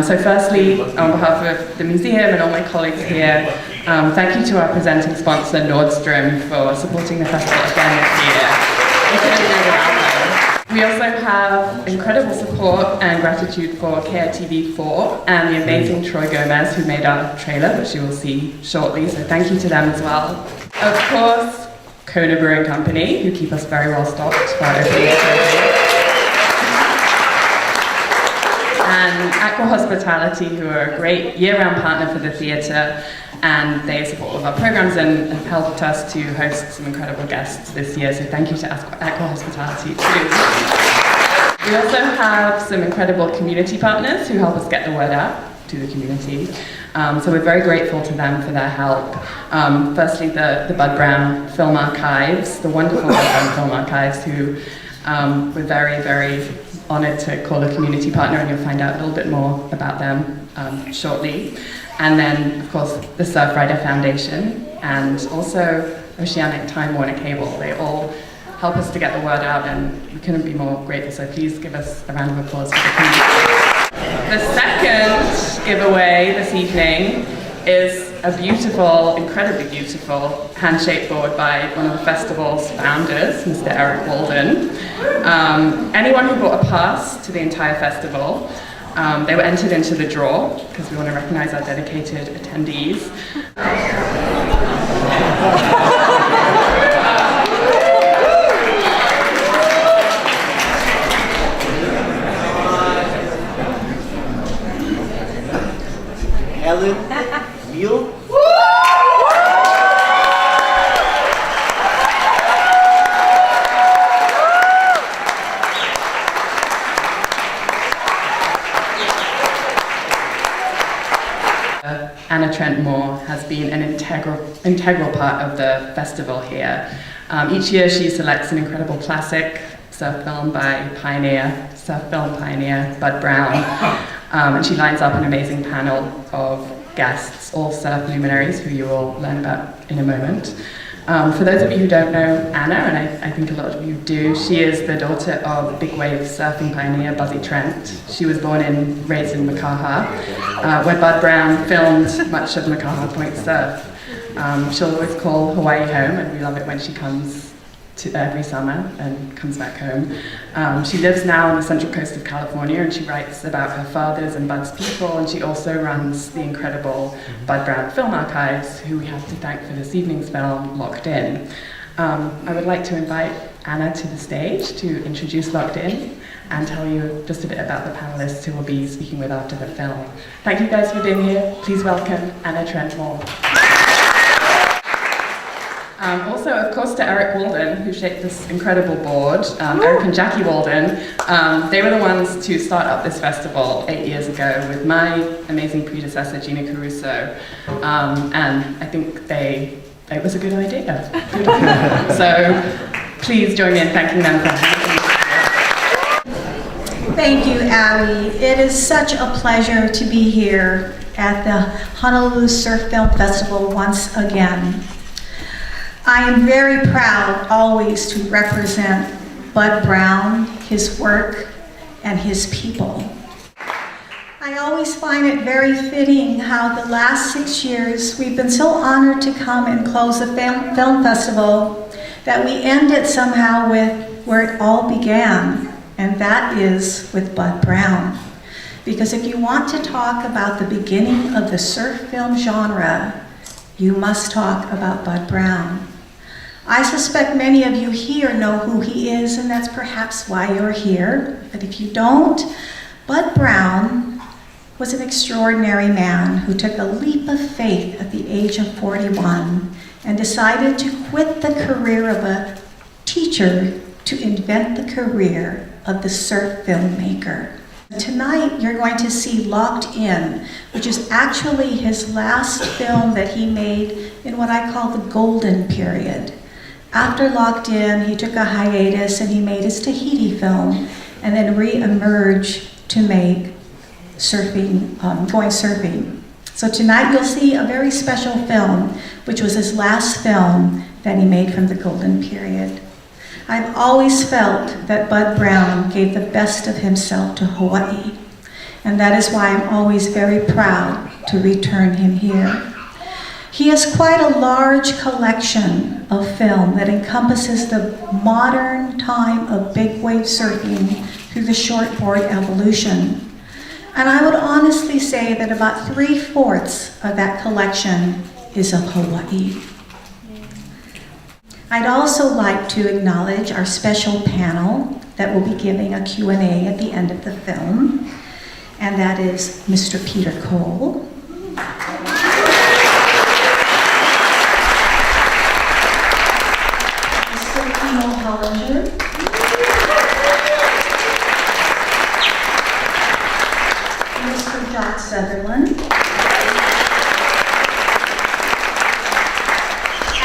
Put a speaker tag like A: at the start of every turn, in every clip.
A: So firstly, on behalf of the museum and all my colleagues here, thank you to our presenting sponsor Nordstrom for supporting the festival again this year. We couldn't do it without them. We also have incredible support and gratitude for KITV4 and the amazing Troy Gomez who made our trailer, which you will see shortly, so thank you to them as well. Of course, Kona Brewing Company, who keep us very well stocked for our opening activity. And Aqua Hospitality, who are a great year-round partner for the theatre, and they support all of our programs and have helped us to host some incredible guests this year, so thank you to Aqua Hospitality too. We also have some incredible community partners who help us get the word out to the community, so we're very grateful to them for their help. Firstly, the Bud Browne Film Archives, the wonderful Bud Browne Film Archives, who we're very, very honoured to call a community partner, and you'll find out a little bit more about them shortly. And then, of course, the Surfrider Foundation and also Oceanic Time Warner Cable. They all help us to get the word out, and we couldn't be more grateful, so please give us a round of applause for the community. The second giveaway this evening is a beautiful, incredibly beautiful handshake board by one of the festival's founders, Mr. Eric Walden. Anyone who bought a pass to the entire festival, they were entered into the draw because we want to recognize our dedicated attendees.
B: Helen Mule.
A: Anna Trent Moore has been an integral part of the festival here. Each year she selects an incredible classic surf film by surf film pioneer Bud Browne, and she lines up an amazing panel of guests, all surf luminaries who you will learn about in a moment. For those of you who don't know Anna, and I think a lot of you do, she is the daughter of big wave surfing pioneer Buzzy Trent. She was born and raised in Makaha, where Bud Browne filmed much of Makaha Point surf. She'll always call Hawaii home, and we love it when she comes to every summer and comes back home. She lives now on the central coast of California, and she writes about her father's and Bud's people, and she also runs the incredible Bud Browne Film Archives, who we have to thank for this evening's film, Locked In. I would like to invite Anna to the stage to introduce Locked In and tell you just a bit about the panelists who will be speaking with after the film. Thank you guys for being here. Please welcome Anna Trent Moore. Also, of course, to Eric Walden, who shaped this incredible board. Eric and Jackie Walden, they were the ones to start up this festival 8 years ago with my amazing predecessor, Gina Caruso. And I think it was a good idea. So please join me in thanking them for having me.
C: Thank you, Abbie. It is such a pleasure to be here at the Honolulu Surf Film Festival once again. I am very proud always to represent Bud Browne, his work, and his people. I always find it very fitting how the last 6 years we've been so honored to come and close the film festival that we end it somehow with where it all began, and that is with Bud Browne. Because if you want to talk about the beginning of the surf film genre, you must talk about Bud Browne. I suspect many of you here know who he is, and that's perhaps why you're here. But if you don't, Bud Browne was an extraordinary man who took a leap of faith at the age of 41 and decided to quit the career of a teacher to invent the career of the surf filmmaker. Tonight, you're going to see Locked In, which is actually his last film that he made in what I call the golden period. After Locked In, he took a hiatus and he made his Tahiti film and then re-emerged to make going surfing. So tonight you'll see a very special film, which was his last film that he made from the golden period. I've always felt that Bud Browne gave the best of himself to Hawaii. and that is why I'm always very proud to return him here. He has quite a large collection of film that encompasses the modern time of big wave surfing through the shortboard evolution. And I would honestly say that about 3/4 of that collection is of Hawaii. I'd also like to acknowledge our special panel that will be giving a Q&A at the end of the film, and that is Mr. Peter Cole, Mr. Jock Sutherland,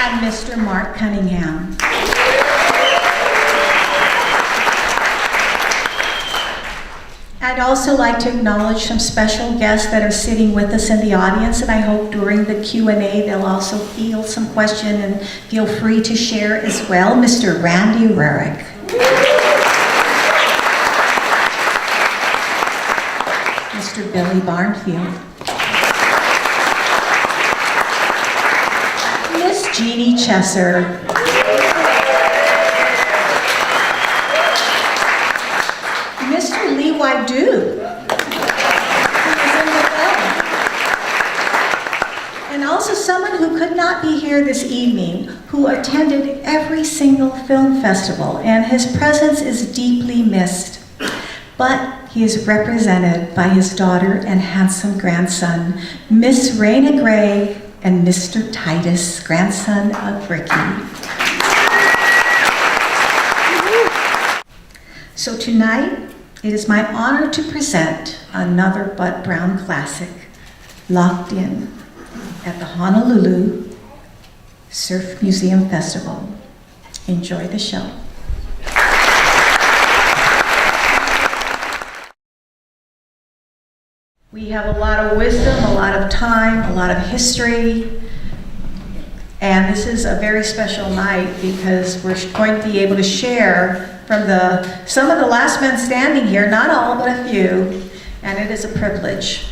C: and Mr. Mark Cunningham. I'd also like to acknowledge some special guests that are sitting with us in the audience, and I hope during the Q&A they'll also field some question and feel free to share as well. Mr. Randy Rurick. Mr. Billy Barnfield. Miss Jeannie Chesser. Mr. Lee Waidu. And also someone who could not be here this evening, who attended every single film festival, and his presence is deeply missed. But he is represented by his daughter and handsome grandson, Miss Raina Gray and Mr. Titus, grandson of Ricky. So tonight, it is my honor to present another Bud Browne classic, Locked In, at the Honolulu Surf Museum Festival. Enjoy the show. We have a lot of wisdom, a lot of time, a lot of history, and this is a very special night because we're going to be able to share from some of the last men standing here, not all, but a few, and it is a privilege.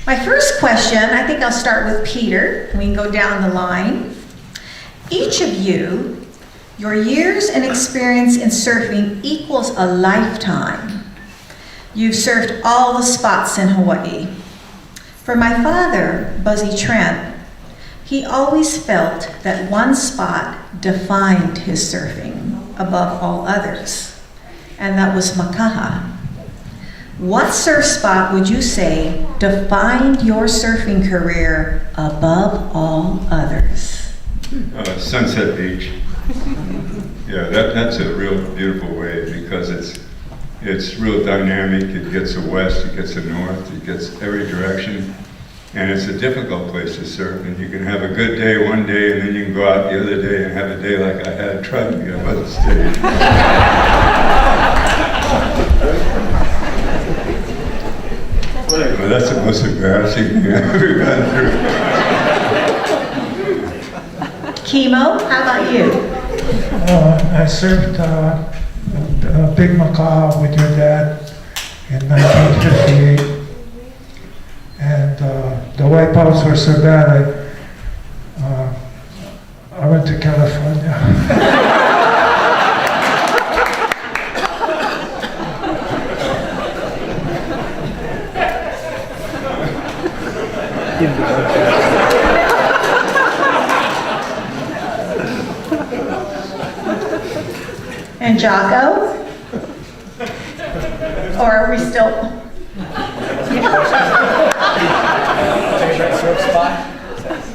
C: My first question, I think I'll start with Peter, and we can go down the line. Each of you, your years and experience in surfing equals a lifetime. You've surfed all the spots in Hawaii. For my father, Buzzy Trent, he always felt that one spot defined his surfing above all others, and that was Makaha. What surf spot would you say defined your surfing career above all others?
B: Sunset Beach. Yeah, that's a real beautiful wave because it's real dynamic. It gets the west, it gets the north, it gets every direction. And it's a difficult place to surf, and you can have a good day one day, and then you can go out the other day and have a day like I had trying to get up on the stage. Well, that's the most embarrassing thing I've ever gone through.
C: Kimo, how about you?
D: I surfed Big Makaha with your dad in 1958. And the wipeouts were so bad, I went to California.
C: And Jocko? Or are we still?
E: Favorite surf spot?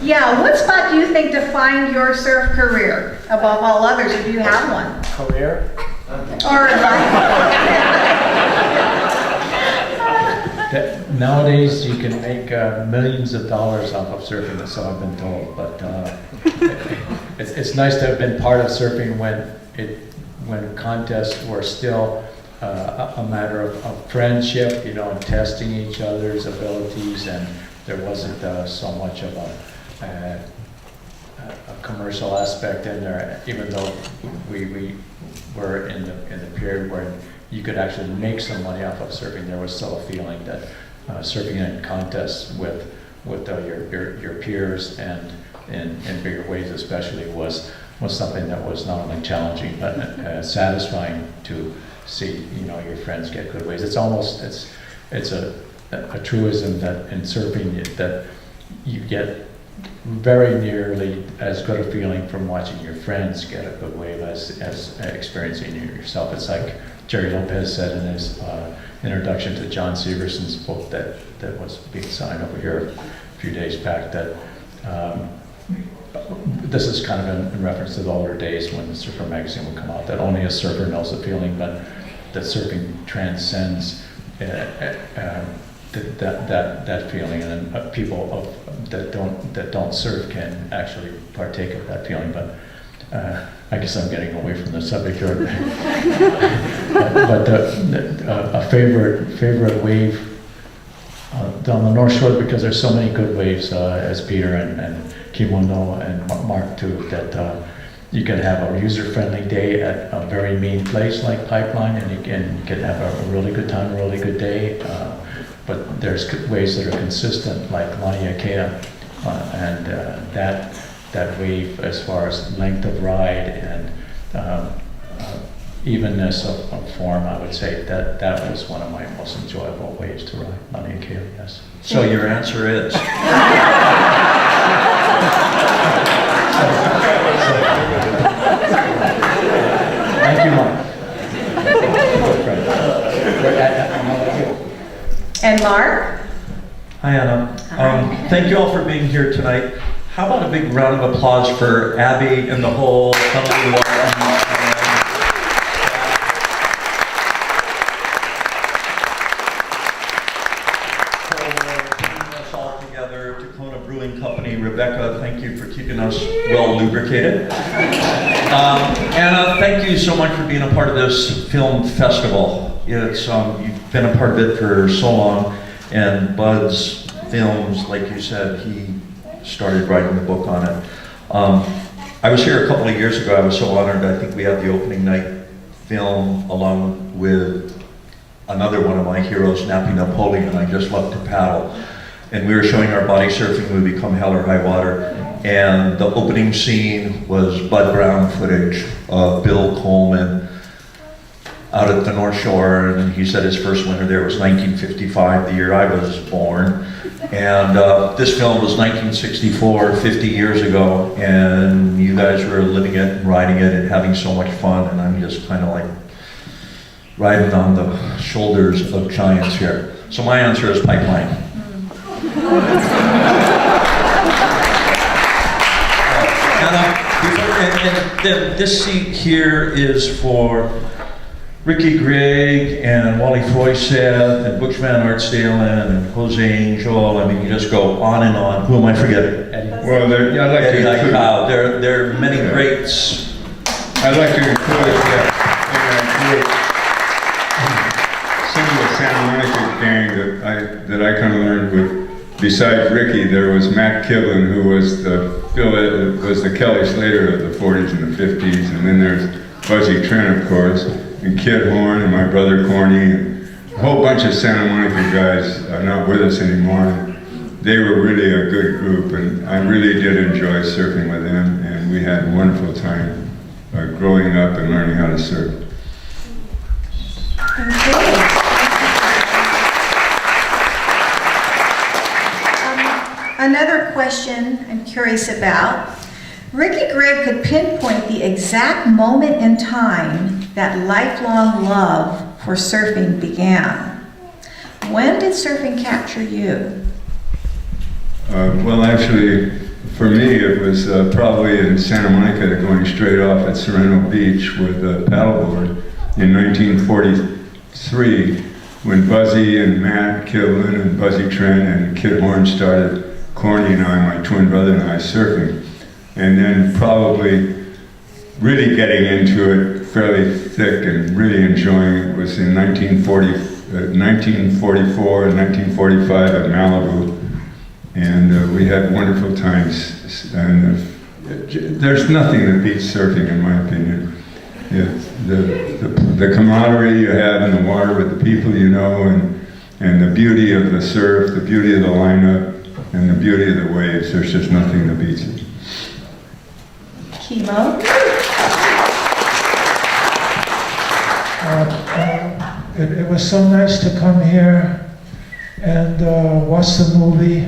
C: Yeah, what spot do you think defined your surf career above all others, if you have one?
E: Career?
C: Or life?
E: Nowadays, you can make millions of dollars off of surfing, so I've been told. But it's nice to have been part of surfing when contests were still a matter of friendship, you know, and testing each other's abilities, and there wasn't so much of a commercial aspect in there. Even though we were in the period when you could actually make some money off of surfing. There was still a feeling that surfing in contests with your peers and in bigger waves especially was something that was not only challenging but satisfying to see, you know, your friends get good waves. It's almost, it's a truism that in surfing that you get very nearly as good a feeling from watching your friends get a good wave as experiencing it yourself. It's like Jerry Lopez said in his introduction to John Severson's book that was being signed over here a few days back, that this is kind of in reference to the older days when the Surfer magazine would come out, that only a surfer knows the feeling, but that surfing transcends that feeling, and people that don't surf can actually partake of that feeling. But I guess I'm getting away from the subject here. but a favorite wave down the North Shore, because there's so many good waves, as Peter and Kimono and Mark too, that you can have a user-friendly day at a very mean place like Pipeline, and you can have a really good time, a really good day. But there's waves that are consistent, like Laniakea, and that wave, as far as length of ride and evenness of form, I would say that was one of my most enjoyable waves to ride, Laniakea, yes.
F: So your answer is?
E: Thank you, Mark.
C: And Mark?
F: Hi, Anna. Thank you all for being here tonight. How about a big round of applause for Abbie and the whole Honolulu us all together. Tacona Brewing Company, Rebecca, thank you for keeping us well lubricated. Anna, thank you so much for being a part of this film festival. It's you've been a part of it for so long, and Bud's films, like you said, he started writing the book on it. I was here a couple of years ago. I was so honored. I think we had the opening night film along with another one of my heroes, Nappy Napoleon. I just love to paddle. And we were showing our body surfing movie, Come Hell or High Water. And the opening scene was Bud Browne footage of Bill Coleman out at the North Shore, and he said his first winter there was 1955, the year I was born. And this film was 1964, 50 years ago, and you guys were living it and riding it and having so much fun, and I'm just kind of like riding on the shoulders of giants here. So my answer is Pipeline. And then this seat here is for Ricky Grigg and Wally Froyseth and Butch Van Artsdalen and Jose Angel. I mean, you just go on and on. Who am I forgetting?
B: Well, I'd like
F: Eddie
B: to include,
F: Aikau. There are many greats.
B: I'd like to include some of the Santa Monica gang that I kind of learned with. Besides Ricky, there was Matt Kivlin, who was the Kelly Slater of the 40s and the 50s, and then there's Buzzy Trent, of course, and Kid Horn, and my brother Corny, and a whole bunch of Santa Monica guys are not with us anymore. They were really a good group, and I really did enjoy surfing with them, and we had a wonderful time growing up and learning how to surf.
C: Another question I'm curious about. Ricky Grigg could pinpoint the exact moment in time that lifelong love for surfing began. When did surfing capture you?
B: Well, actually, for me, it was probably in Santa Monica, going straight off at Sereno Beach with a paddleboard in 1943, when Buzzy and Matt Kivlin and Buzzy Trent and Kid Horn started Corny and I, my twin brother and I, surfing. And then probably really getting into it fairly thick and really enjoying it was in 1944 and 1945 at Malibu. And we had wonderful times. And there's nothing that beats surfing, in my opinion. the camaraderie you have in the water with the people you know, and the beauty of the surf, the beauty of the lineup, and the beauty of the waves. There's just nothing that beats it.
C: Kimo?
D: It was so nice to come here and watch the movie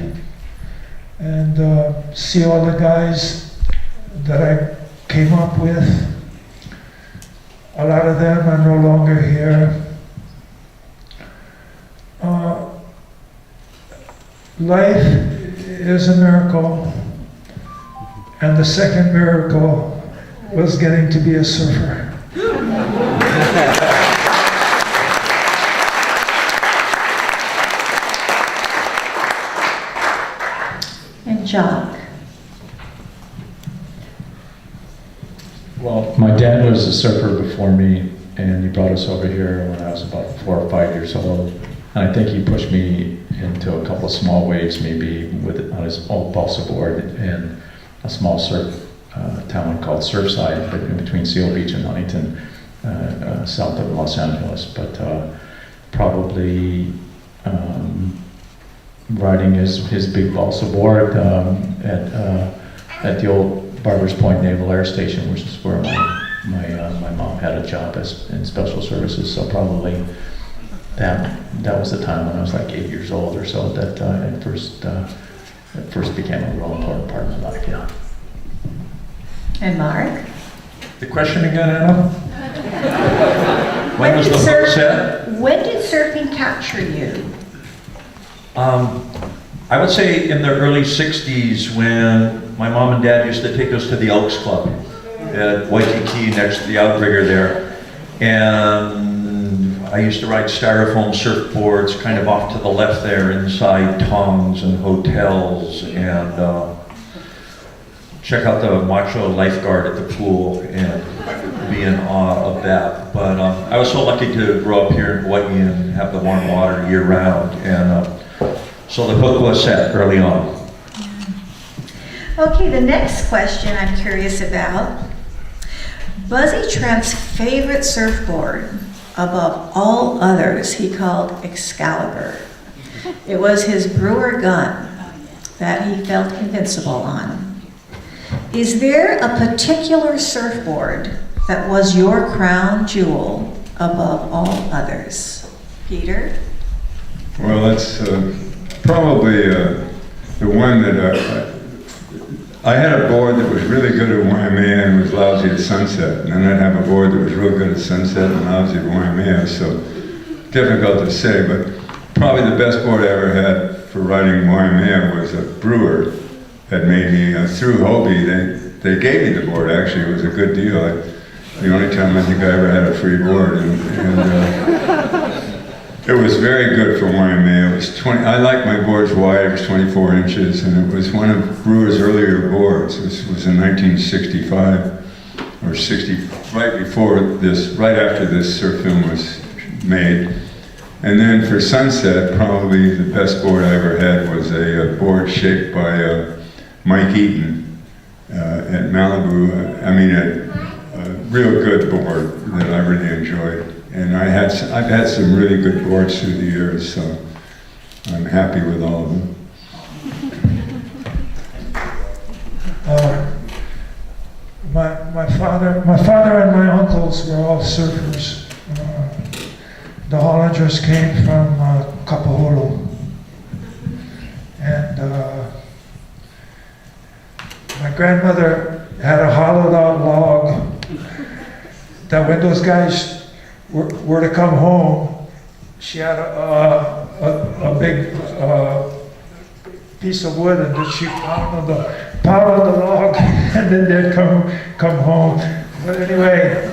D: and see all the guys that I came up with. A lot of them are no longer here. Life is a miracle, and the second miracle was getting to be a surfer.
C: And Jock?
E: Well, my dad was a surfer before me, and he brought us over here when I was about 4 or 5 years old. And I think he pushed me into a couple of small waves, maybe on his old balsa board in a small surf town called Surfside, in between Seal Beach and Huntington, south of Los Angeles. But probably riding his big balsa board at the old Barbers Point Naval Air Station, which is where my mom had a job in special services. So probably that was the time when I was like 8 years old or so that it first became a real important part of my life. Yeah.
C: And Mark?
F: The question again, Anna? When was the book set?
C: When did surfing capture you?
F: I would say in the early 60s when my mom and dad used to take us to the Elks Club at Waikiki next to the outrigger there. And I used to ride styrofoam surfboards kind of off to the left there inside tongs and hotels and check out the macho lifeguard at the pool and be in awe of that. But I was so lucky to grow up here in Hawaii and have the warm water year round. And so the book was set early on.
C: Okay, the next question I'm curious about. Buzzy Trent's favorite surfboard above all others he called Excalibur. It was his brewer gun that he felt invincible on. Is there a particular surfboard that was your crown jewel above all others? Peter?
B: Well, that's probably the one that I had a board that was really good at Waimea and was lousy at Sunset, and then I'd have a board that was real good at Sunset and lousy at Waimea, so difficult to say, but probably the best board I ever had for riding Waimea was a brewer had made me, through Hobie, they gave me the board actually, it was a good deal. The only time I think I ever had a free board, and it was very good for Waimea. It was I like my boards wide, it was 24 inches, and it was one of Brewer's earlier boards. This was in 1965, or 60, right before this, right after this surf film was made. And then for Sunset, probably the best board I ever had was a board shaped by Mike Eaton at Malibu. A real good board that I really enjoyed. And I've had some really good boards through the years, so I'm happy with all of them.
D: My father and my uncles were all surfers. The Hollanders came from Kapaholo, and my grandmother had a hollowed out log that when those guys were to come home, she had a big piece of wood, and then she pounded the log, and then they'd come home. But anyway,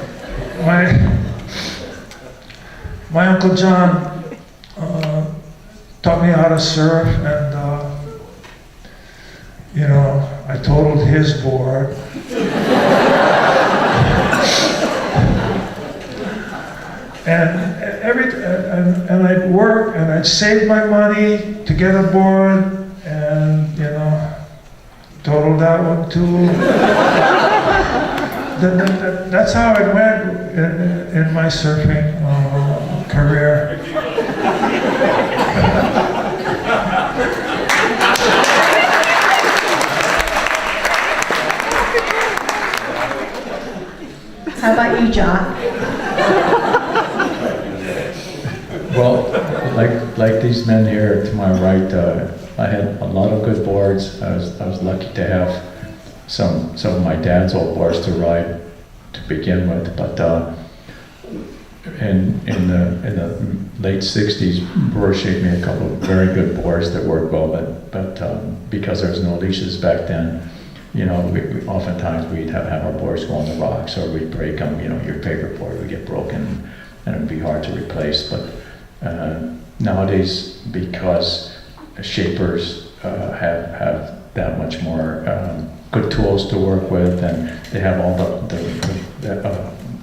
D: my Uncle John taught me how to surf, and I totaled his board. And I'd work and I'd save my money to get a board, and total that one too. That's how it went in my surfing career.
C: How about you, John?
E: Well, like these men here to my right, I had a lot of good boards. I was lucky to have some of my dad's old boards to ride to begin with, but in the late '60s, Brewer shaped me a couple of very good boards that worked well, but because there was no leashes back then, you know, we oftentimes we'd have our boards go on the rocks, or we'd break them. You know, your favorite board would get broken, and it'd be hard to replace. But nowadays, because shapers have that much more good tools to work with, and they have all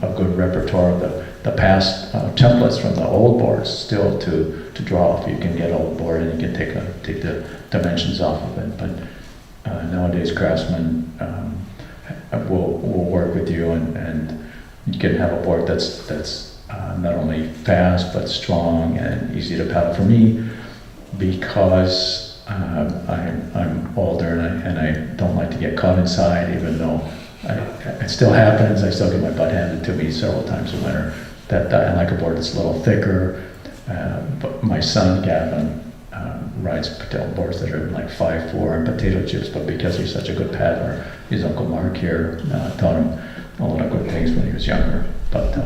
E: a good repertoire of the past templates from the old boards still to draw off. You can get an old board and you can take the dimensions off of it. But nowadays, craftsmen will work with you, and you can have a board that's not only fast but strong and easy to paddle. For me, because I'm older and I don't like to get caught inside, even though it still happens. I still get my butt handed to me several times in winter. That I like a board that's a little thicker. But my son Gavin rides potato boards that are like 5'4" and potato chips, but because he's such a good paddler, his Uncle Mark here taught him a lot of good things when he was younger. But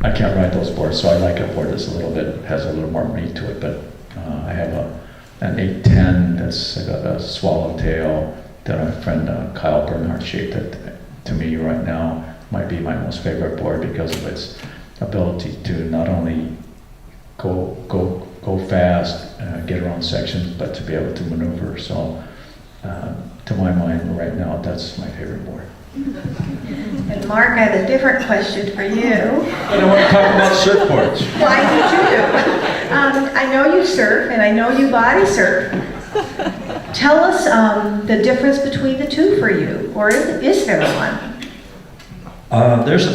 E: I can't ride those boards, so I like a board that's has a little more meat to it. But I have an 810 that's got a swallowtail that my friend Kyle Bernhardt shaped. That to me right now might be my most favorite board because of its ability to not only go fast, get around sections, but to be able to maneuver. So, to my mind, right now, that's my favorite board.
C: And Mark, I have a different question for you.
F: I don't want to talk about surfboards.
C: Why did you? I know you surf, and I know you body surf. Tell us the difference between the two for you, or is there one?
F: There's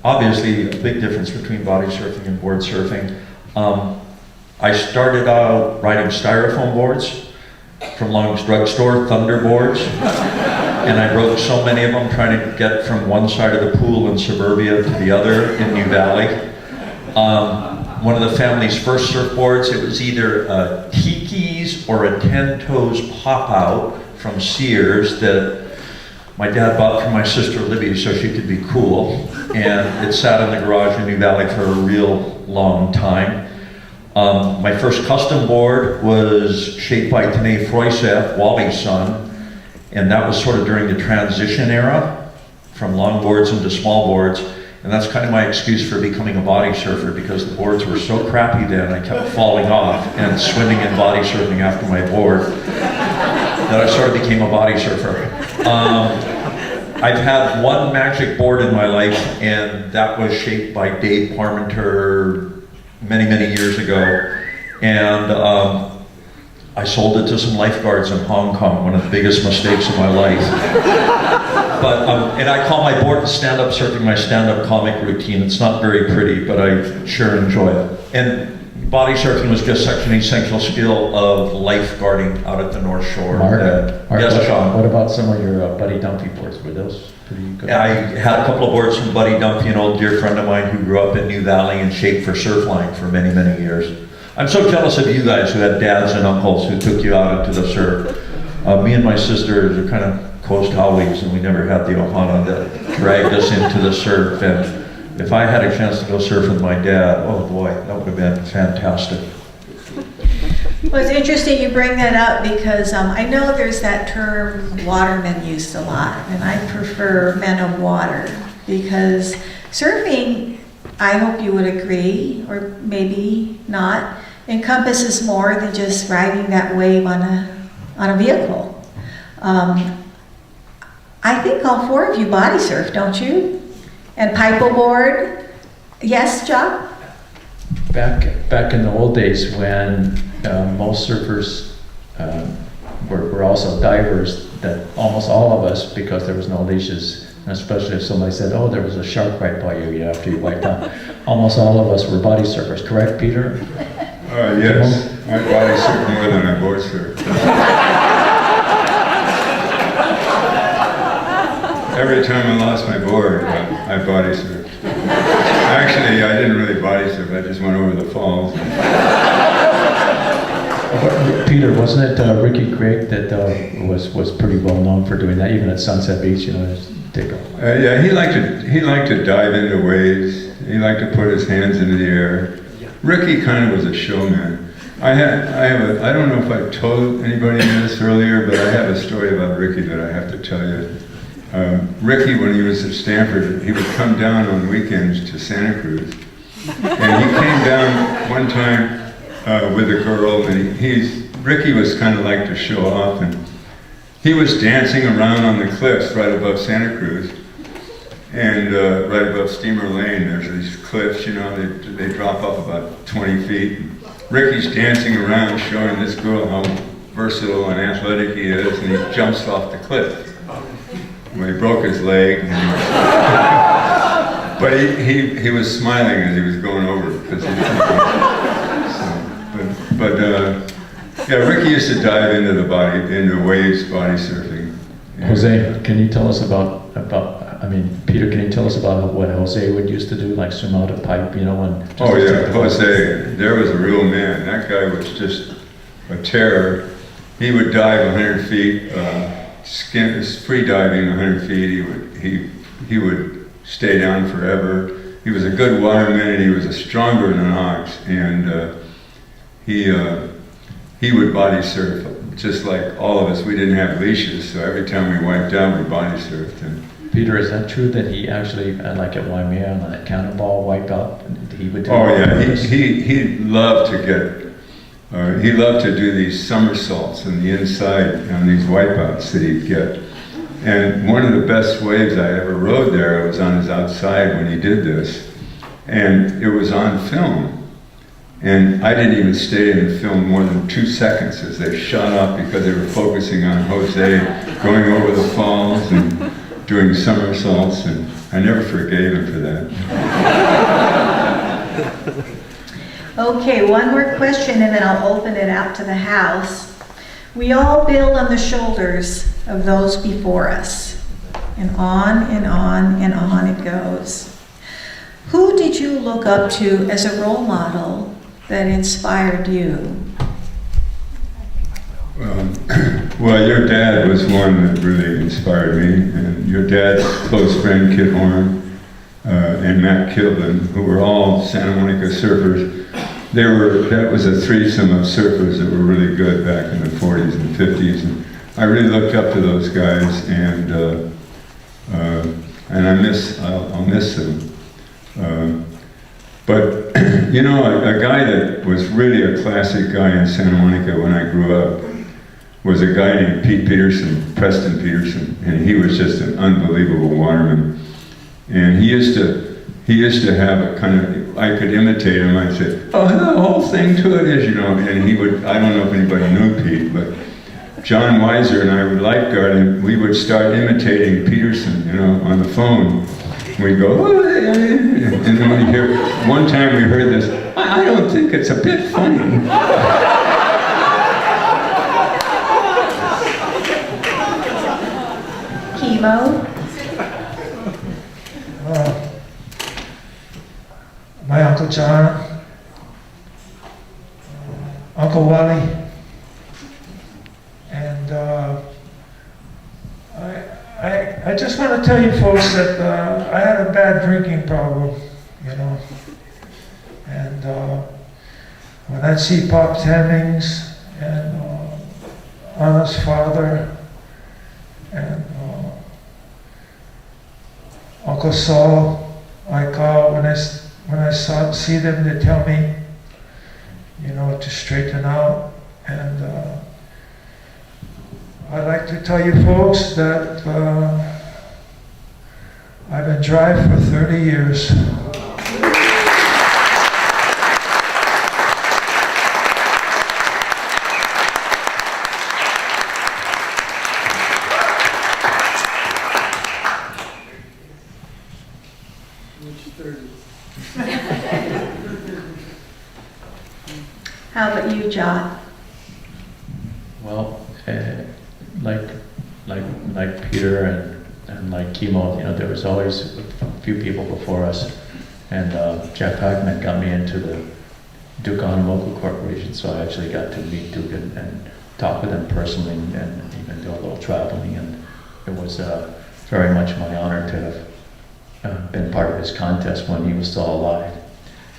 F: obviously a big difference between body surfing and board surfing. I started out riding styrofoam boards from Long's Drugstore, Thunderboards, and I broke so many of them trying to get from one side of the pool in suburbia to the other in New Valley. One of the family's first surfboards, it was either a Tiki's or a 10 Toes pop-out from Sears that my dad bought for my sister Libby so she could be cool, and it sat in the garage in New Valley for a real long time. My first custom board was shaped by Tane Froyseth, Wally's son, and that was sort of during the transition era from long boards into small boards, and that's kind of my excuse for becoming a body surfer, because the boards were so crappy then I kept falling off and swimming and body surfing after my board that I sort of became a body surfer. I've had one magic board in my life, and that was shaped by Dave Parmenter many years ago, and I sold it to some lifeguards in Hong Kong, one of the biggest mistakes of my life. But and I call my board stand-up surfing my stand-up comic routine. It's not very pretty, but I sure enjoy it. And body surfing was just such an essential skill of lifeguarding out at the North Shore.
E: Mark,
F: yes, Sean.
E: What about some of your Buddy Dumpy boards? Were those pretty good?
F: I had a couple of boards from Buddy Dumpy, an old dear friend of mine who grew up in New Valley and shaped for Surfline for many years. I'm so jealous of you guys who had dads and uncles who took you out into the surf. Me and my sister are kind of coast howies, and we never had the ohana that dragged us into the surf. And if I had a chance to go surf with my dad, oh boy, that would have been fantastic.
C: Well, it's interesting you bring that up, because I know there's that term watermen used a lot, and I prefer men of water, because surfing, I hope you would agree, or maybe not, encompasses more than just riding that wave on a vehicle. I think all four of you body surf, don't you? And paddleboard. Yes, John?
E: Back in the old days when most surfers were also divers, that almost all of us, because there was no leashes, and especially if somebody said, oh, there was a shark right by you after you wiped out, almost all of us were body surfers, correct, Peter?
B: Yes, I body surf more than I board surf. Every time I lost my board, I body surfed. Actually, I didn't really body surf, I just went over the falls.
E: But Peter, wasn't it Ricky Craig that was pretty well known for doing that, even at Sunset Beach, you know, just take off?
B: Yeah, he liked to dive into waves. He liked to put his hands into the air. Ricky kind of was a showman. I don't know if I told anybody this earlier, but I have a story about Ricky that I have to tell you. Ricky, when he was at Stanford, he would come down on weekends to Santa Cruz. And he came down one time with a girl, and Ricky was kind of like to show off, and he was dancing around on the cliffs right above Santa Cruz, and right above Steamer Lane. There's these cliffs, you know, they drop up about 20 feet. Ricky's dancing around, showing this girl how versatile and athletic he is, and he jumps off the cliff. Well, he broke his leg, but he was smiling as he was going over because he yeah, Ricky used to dive into waves body surfing. Yeah.
E: Jose, can you tell us about Peter, can you tell us about what Jose would used to do, like swim out a pipe, you know, and...
B: Oh yeah, Jose, there was a real man. That guy was just a terror. He would dive 100 feet, free diving 100 feet. He would stay down forever. He was a good waterman, and he was stronger than an ox, and he would body surf just like all of us. We didn't have leashes, so every time we wiped out, we body surfed. And
E: Peter, is that true that he actually, like at Waimea on that cannonball wipe out, he would do?
B: Oh yeah, he loved to he loved to do these somersaults on the inside on these wipeouts that he'd get. And one of the best waves I ever rode there was on his outside when he did this, and it was on film. And I didn't even stay in the film more than 2 seconds as they shot up because they were focusing on Jose going over the falls and doing somersaults, and I never forgave him for that.
C: Okay, one more question and then I'll open it out to the house. We all build on the shoulders of those before us, and on and on and on it goes. Who did you look up to as a role model that inspired you?
B: Well, your dad was one that really inspired me, and your dad's close friend, Kit Horn, and Matt Kilvin, who were all Santa Monica surfers. That was a threesome of surfers that were really good back in the 40s and 50s, and I really looked up to those guys, and I'll miss them. But you know, a guy that was really a classic guy in Santa Monica when I grew up was a guy named Preston Peterson, and he was just an unbelievable waterman. And he used to have a kind of, I could imitate him. I'd say, oh, the whole thing to it is, you know, and he would, I don't know if anybody knew Pete, but John Weiser and I would lifeguard him. We would start imitating Peterson, you know, on the phone. We'd go, oh, and then we'd hear, one time we heard this, I don't think it's a bit funny.
C: Chemo?
D: My Uncle John, Uncle Wally, and I just want to tell you folks that I had a bad drinking problem, you know, and when I see Pop Hemmings and Anna's father and Uncle Saul, I call when I see them, they tell me, you know, to straighten out. And I'd like to tell you folks that I've been dry for 30 years.
C: How about you, John?
E: Well, like Peter and like Chemo, there was always a few people before us, and Jeff Hackman got me into the Duke Honolulu Corporation, so I actually got to meet Duke and talk with him personally, and even do a little traveling, and it was very much my honor to have been part of his contest when he was still alive,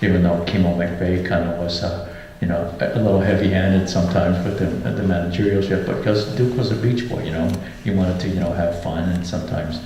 E: even though Chemo McVeigh kind of was a little heavy-handed sometimes with the managerialship, but because Duke was a beach boy, he wanted to, have fun, and sometimes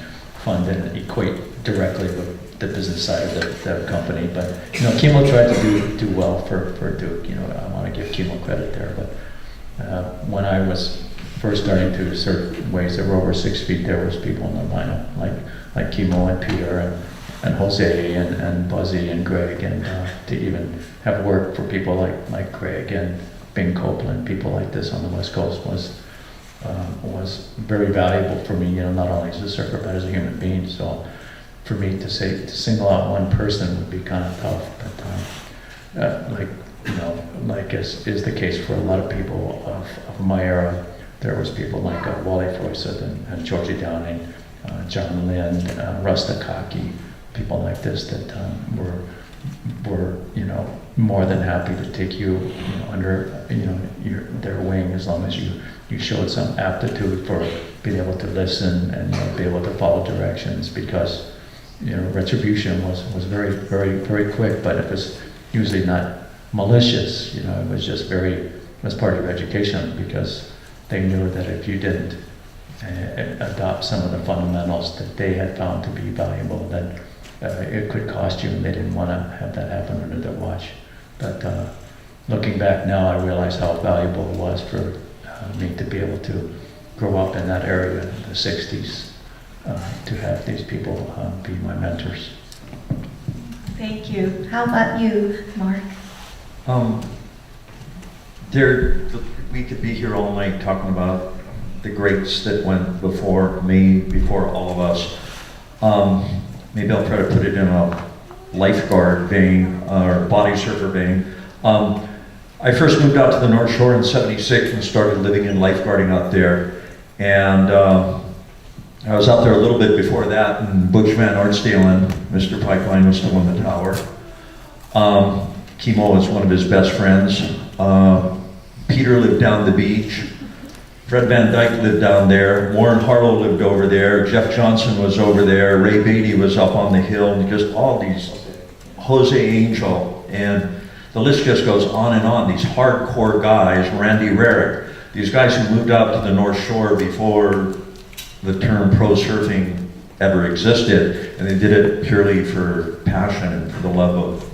E: fun didn't equate directly with the business side of the company. But, Chemo tried to do well for Duke. I want to give Chemo credit there. But when I was first starting to surf waves that were over 6 feet, there was people in the lineup like Chemo and Peter and Jose and Buzzy and Greg, and to even have worked for people like Greg and Bing Copeland, people like this on the West Coast was very valuable for me, not only as a surfer but as a human being. So for me to single out one person would be kind of tough, but like is the case for a lot of people of my era, there was people like Wally Froissart and Georgie Downing, John Lind, Russ Takaki, people like this that were more than happy to take you, under their wing, as long as you showed some aptitude for being able to listen and be able to follow directions, because retribution was very, very, very quick, but it was usually not malicious. It was just it was part of your education, because they knew that if you didn't adopt some of the fundamentals that they had found to be valuable, then it could cost you, and they didn't want to have that happen under their watch. But looking back now, I realize how valuable it was for me to be able to grow up in that area in the 60s, to have these people be my mentors.
C: Thank you. How about you, Mark?
F: We could be here all night talking about the greats that went before me, before all of us. Maybe I'll try to put it in a lifeguard vein, or body surfer vein. I first moved out to the North Shore in '76 and started living in lifeguarding out there. And I was out there a little bit before that, and Butch Van Aartsdalen, Mr. Pipeline, was still in the tower. Chemo was one of his best friends. Peter lived down the beach. Fred Van Dyke lived down there. Warren Harlow lived over there. Jeff Johnson was over there. Ray Beatty was up on the hill. And just all these, Jose Angel, and the list just goes on and on. These hardcore guys, Randy Rarick, these guys who moved out to the North Shore before the term pro surfing ever existed, and they did it purely for passion and for the love of,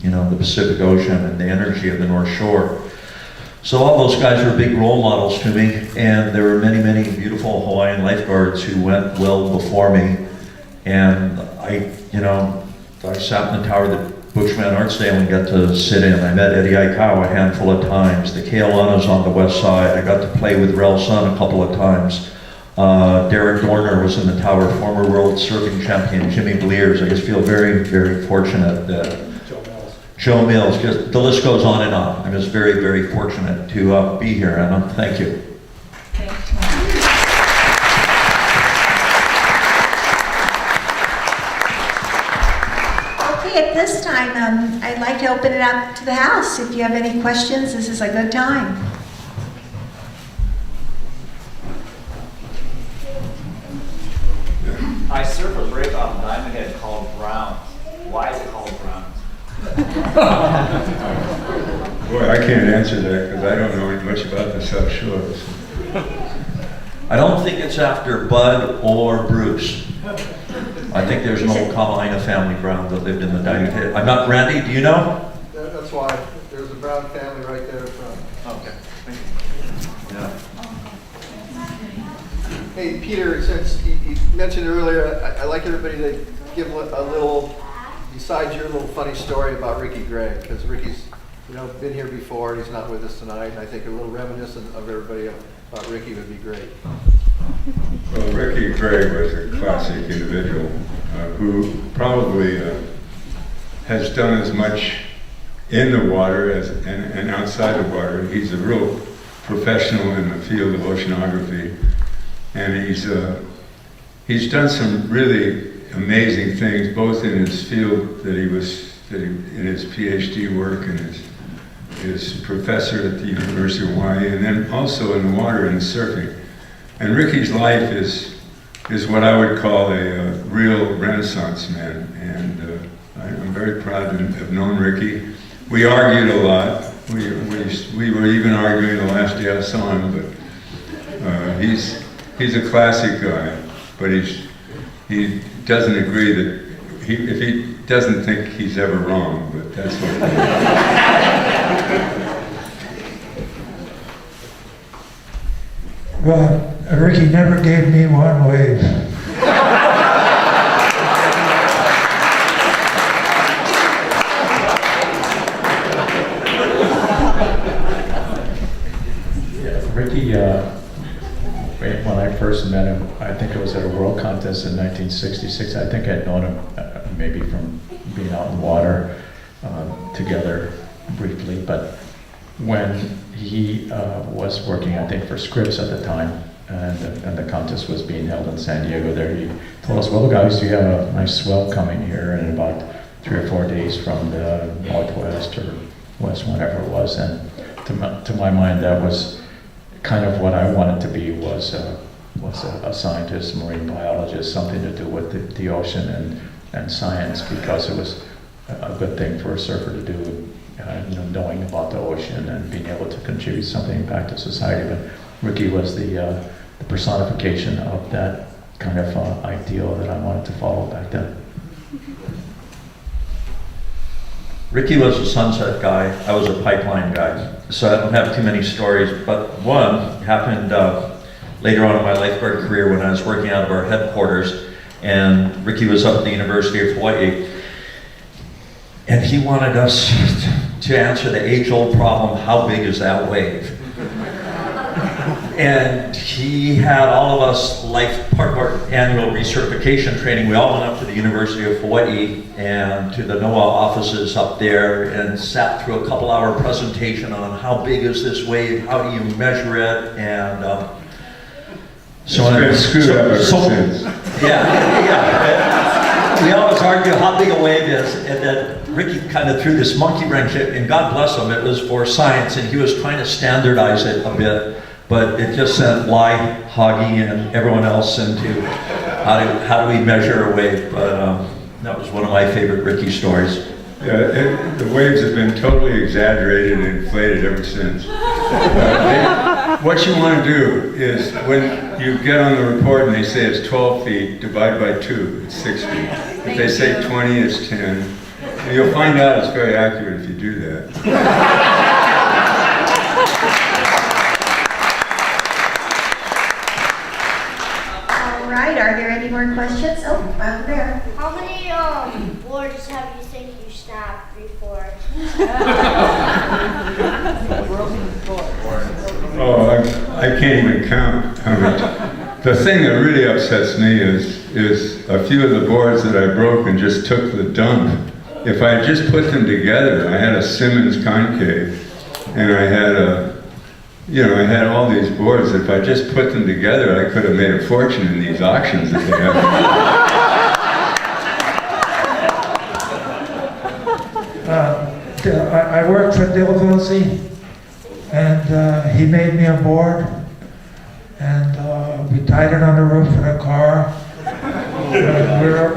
F: the Pacific Ocean and the energy of the North Shore. So all those guys were big role models to me, and there were many, many beautiful Hawaiian lifeguards who went well before me. And I sat in the tower that Butch Van Aartsdalen got to sit in. I met Eddie Aikau a handful of times. The Kealanas on the west side. I got to play with Rel Sun a couple of times. Derek Dorner was in the tower, former world surfing champion Jimmy Blears. I just feel very, very fortunate that Joe Mills, just the list goes on and on. I'm just very, very fortunate to be here, and thank you.
C: Thanks, Okay, at this time, I'd like to open it up to the house. If you have any questions, this is a good time.
G: I surf a break off Diamond Head called Browne. Why is it called Browne?
B: Boy, I can't answer that because I don't know much about the South Shore.
F: I don't think it's after Bud or Bruce. I think there's an old Kamalina family Browne that lived in the Diamond Head. I'm not Randy, do you know?
H: That's why. There's a Browne family right there in front.
G: Okay, thank you.
F: Yeah.
H: Hey, Peter, since you mentioned earlier, I'd like everybody to give a little, besides your little funny story about Ricky Gregg, because Ricky's been here before and he's not with us tonight, and I think a little reminiscent of everybody about Ricky would be great.
B: Well, Ricky Gregg was a classic individual who probably has done as much in the water and outside the water. He's a real professional in the field of oceanography, and he's done some really amazing things, both in his field in his PhD work and his professor at the University of Hawaii, and then also in the water and surfing. And Ricky's life is what I would call a real Renaissance man, and I'm very proud to have known Ricky. We argued a lot. We were even arguing the last day I saw him, but he's a classic guy, but he doesn't agree that if he doesn't think he's ever wrong, but that's what.
D: Well, Ricky never gave me one wave.
E: Ricky, when I first met him, I think it was at a world contest in 1966. I think I'd known him maybe from being out in the water together briefly, but when he was working, I think, for Scripps at the time, and the contest was being held in San Diego there, he told us, well, guys, you have a nice swell coming here in about 3 or 4 days from the northwest or west, whatever it was. And to my mind, that was kind of what I wanted to be, was a scientist, marine biologist, something to do with the ocean and science, because it was a good thing for a surfer to do, knowing about the ocean and being able to contribute something back to society. But Ricky was the personification of that kind of ideal that I wanted to follow back then.
F: Ricky was a sunset guy, I was a pipeline guy, so I don't have too many stories, but one happened later on in my lifeguard career when I was working out of our headquarters, and Ricky was up at the University of Hawaii, and he wanted us to answer the age-old problem, how big is that wave? And he had all of us, like part of our annual recertification training, we all went up to the University of Hawaii and to the NOAA offices up there and sat through a couple-hour presentation on how big is this wave, how do you measure it, and
B: So
F: yeah. We always argue how big a wave is, and then Ricky kind of threw this monkey wrench in, and God bless him, it was for science, and he was trying to standardize it a bit, but it just sent Lai, Hoggy, and everyone else into how do we measure a wave, but that was one of my favorite Ricky stories.
B: Yeah, the waves have been totally exaggerated and inflated ever since. What you want to do is, when you get on the report and they say it's 12 feet, divide by 2, it's 6 feet. If they say 20, it's 10. And you'll find out it's very accurate if you do that.
C: All right, are there any more questions? Oh, over there.
I: How many boards have you think you snapped before?
B: Oh, I can't even count how many. The thing that really upsets me is a few of the boards that I broke and just took the dump. If I had just put them together, I had a Simmons concave, and I had all these boards. If I just put them together, I could have made a fortune in these auctions that they have.
D: I worked for Dale Vilsey, and he made me a board, and we tied it on the roof of the car. We were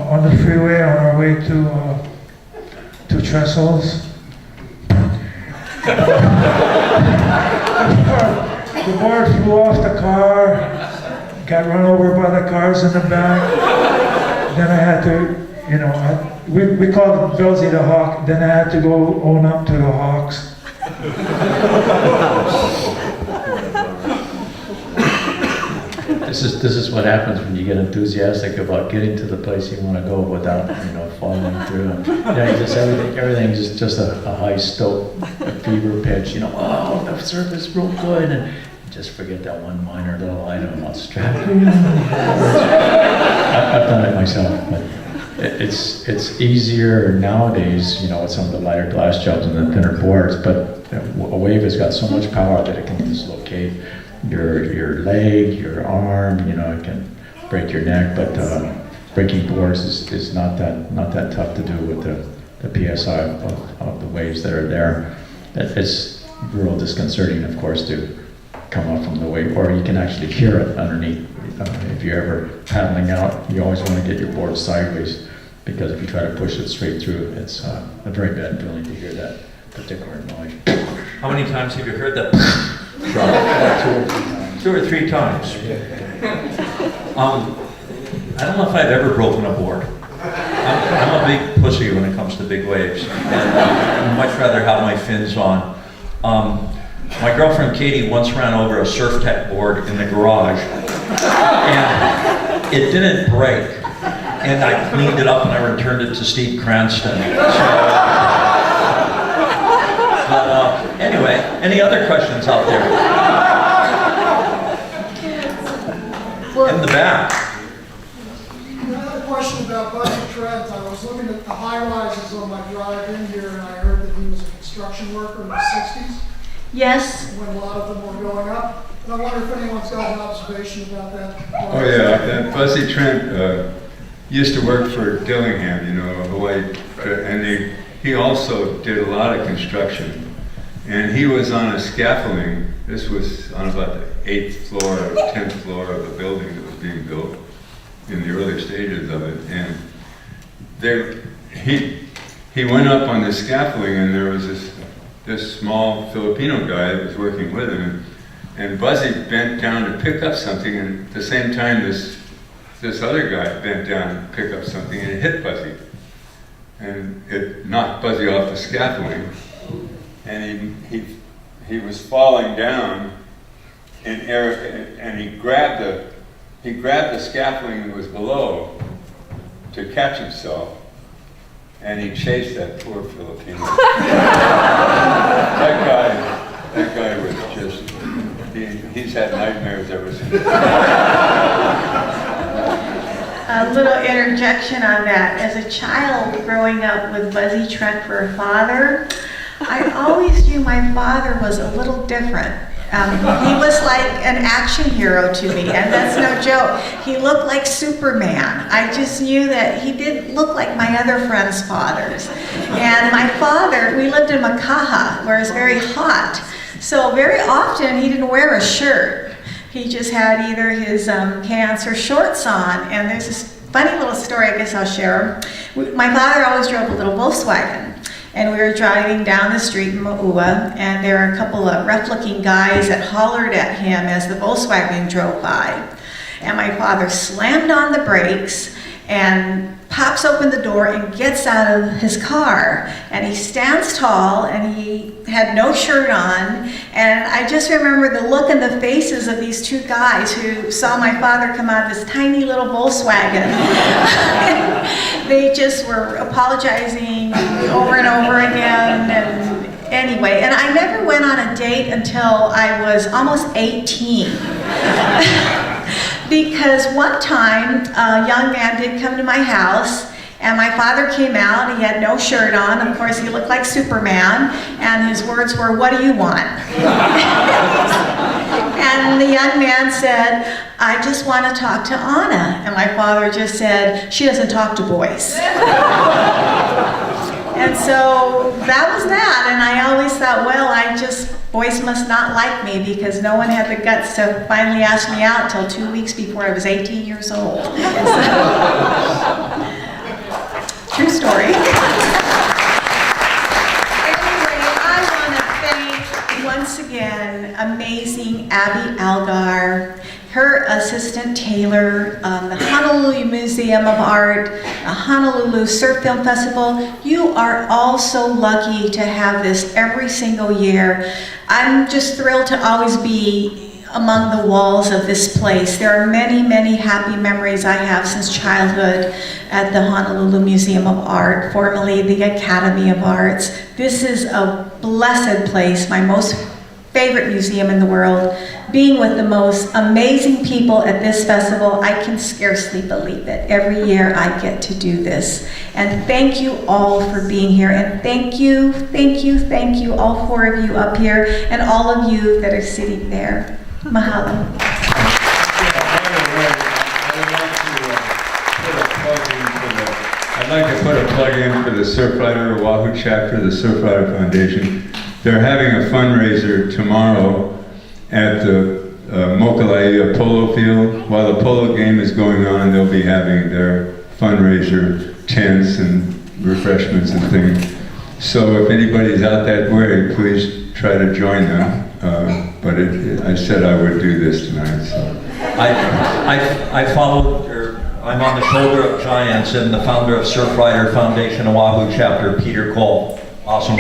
D: on the freeway on our way to Trestles. The board flew off the car, got run over by the cars in the back. Then I had to, we called Vilsey the Hawk. Then I had to go own up to the Hawks.
E: This is what happens when you get enthusiastic about getting to the place you want to go without, following through. Everything's just a high stoke, a fever pitch. Oh, the surf is real good, and just forget that one minor little item about strapping. I've done it myself, but it's easier nowadays, you know, with some of the lighter glass jobs and the thinner boards, but a wave has got so much power that it can dislocate your leg, your arm, you know, it can break your neck, but breaking boards is not that tough to do with the PSI of the waves that are there. It's real disconcerting, of course, to come up from the wave, or you can actually hear it underneath. If you're ever paddling out, you always want to get your board sideways, because if you try to push it straight through, it's a very bad feeling to hear that particular noise.
F: How many times have you heard that? Two or three times. I don't know if I've ever broken a board. I'm a big pussy when it comes to big waves, and I'd much rather have my fins on. My girlfriend Katie once ran over a Surf Tech board in the garage, and it didn't break, and I cleaned it up and I returned it to Steve Cranston. But anyway, any other questions out there? In the back.
J: Another question about Bud Browne. I was looking at the high-rises on my drive in here, and I heard that he was a construction worker in the 60s.
C: Yes.
J: When a lot of them were going up. And I wonder if anyone's got an observation about that.
B: Oh yeah, that Buzzy Trent used to work for Dillingham, you know, Hawaii, and he also did a lot of construction. And he was on a scaffolding. This was on about the 8th floor or 10th floor of a building that was being built in the early stages of it. And there, he went up on the scaffolding, and there was this small Filipino guy that was working with him, and Buzzy bent down to pick up something, and at the same time this other guy bent down to pick up something, and it hit Buzzy. And it knocked Buzzy off the scaffolding, and he was falling down, and he grabbed the scaffolding that was below to catch himself, and he chased that poor Filipino. That guy was just, he's had nightmares ever since.
C: A little interjection on that. As a child growing up with Buzzy Trent for a father, I always knew my father was a little different. He was like an action hero to me, and that's no joke. He looked like Superman. I just knew that he didn't look like my other friends' fathers. And my father, we lived in Makaha, where it's very hot. So very often he didn't wear a shirt. He just had either his pants or shorts on. And there's this funny little story, I guess I'll share. My father always drove a little Volkswagen. And we were driving down the street in Ma'ua, and there were a couple of rough-looking guys that hollered at him as the Volkswagen drove by. And my father slammed on the brakes and pops open the door and gets out of his car. And he stands tall, and he had no shirt on. And I just remember the look in the faces of these two guys who saw my father come out of this tiny little Volkswagen. They just were apologizing over and over again. And anyway, and I never went on a date until I was almost 18. Because one time, a young man did come to my house, and my father came out. He had no shirt on. Of course, he looked like Superman, and his words were, "What do you want?" And the young man said, "I just want to talk to Anna." And my father just said, "She doesn't talk to boys." And so that was that, and I always thought, well, boys must not like me, because no one had the guts to finally ask me out until 2 weeks before I was 18 years old. True story. Anyway, I want to thank, once again, amazing Abbie Algar, her assistant Taylor, the Honolulu Museum of Art, the Honolulu Surf Film Festival. You are all so lucky to have this every single year. I'm just thrilled to always be among the walls of this place. There are many, many happy memories I have since childhood at the Honolulu Museum of Art, formerly the Academy of Arts. This is a blessed place, my most favorite museum in the world, being with the most amazing people at this festival. I can scarcely believe it. Every year I get to do this. And thank you all for being here. And thank you, all 4 of you up here, and all of you that are sitting there. Mahalo.
B: I'd like to put a plug in for the Surfrider Oahu chapter, the Surfrider Foundation. They're having a fundraiser tomorrow at the Mokalea Polo Field. While the polo game is going on, they'll be having their fundraiser tents and refreshments and things. So if anybody's out that way, please try to join them. But I said I would do this tonight. So.
F: I followed, I'm on the shoulder of giants and the founder of Surfrider Foundation Oahu chapter, Peter Cole. Awesome.